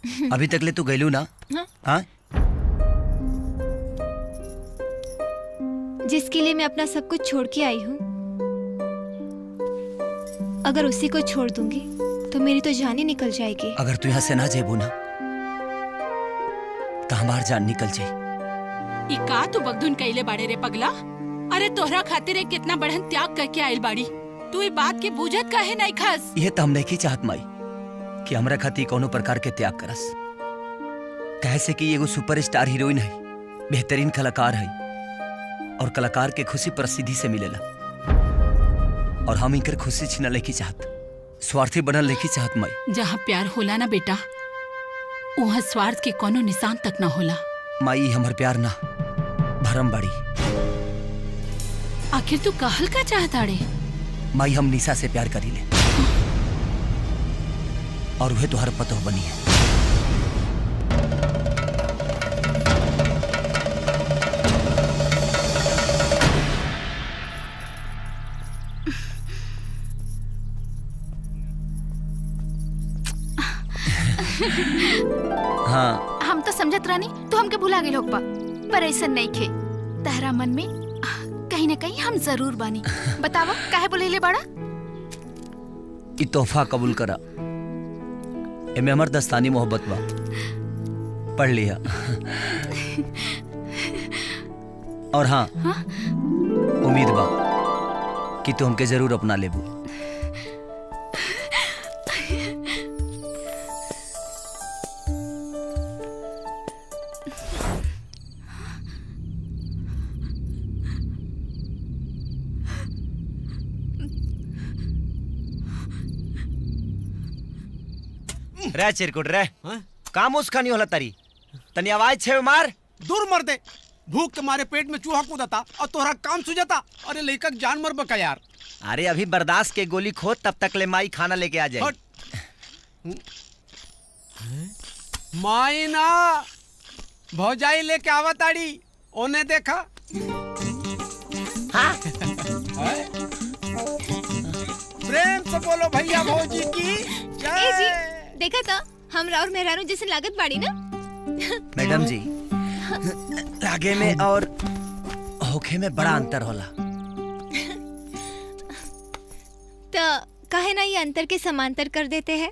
अभी तक ले तू गैलू ना? हाँ? जिसके लिए मैं अपना सब कुछ छोड़ के आई हूँ, अगर उसी को छोड़ दूंगी तो मेरी तो जान ही निकल जाएगी। अगर तू यहाँ से ना जेबू ना तो हमार जान निकल जाए। का तू बगधुन कैले बाड़े रे पगला? अरे तोहरा खातिर एक कितना बढ़न त्याग करके आयल बाड़ी, तू ये बात के बूझत काहे नहीं खास? ये तो हम नहीं चाहत माई कि हमरा खातिर कोनो प्रकार के त्याग करस। कैसे कि एगो सुपरस्टार हीरोइन है, बेहतरीन कलाकार है, और कलाकार के खुशी प्रसिद्धि से मिलेला, और हम इनकर खुशी छीना लेके चाहत, स्वार्थी बनल लेके चाहत माई। जहाँ प्यार होला ना बेटा, वहाँ स्वार्थ के कोनो निशान तक ना होला। माई हमर प्यार ना भरम बाड़ी। आखिर तू कहल का चाहता रे? माई हम निशा से प्यार करी ले, और वह तुहर पतो बनी है। हाँ, हम तो समझत रानी तू हमके भुला गए लोग पर ऐसा नहीं खे। तहरा मन में कहीं न कहीं हम जरूर बानी। बतावा काहे बोलेले बड़ा? ई तोहफा कबूल करा, एमे हमर दस्तानी मोहब्बत बा, पढ़ लिया। और हाँ, उम्मीद बा कि तू हमके जरूर अपना लेबू। रे चिरकुट रे, काम उसका नहीं होला तारी, तनी आवाज छे मार। दूर मर दे, भूख के मारे पेट में चूहा कूदता और तोहरा काम सुझाता। अरे लेकर जान मर बका यार। अरे अभी बर्दाश्त के गोली खो, तब तक ले माई खाना लेके आ जाए। माई ना भौजाई लेके आवा ताड़ी, ओने देखा। हाँ? प्रेम से बोलो भैया भौजी की जय। देखा था हम और मेहरारू जैसे लागत बाड़ी ना। मैडम जी, लागे में और होखे में बड़ा अंतर होला। तो कहे ना ये अंतर के समांतर कर देते हैं।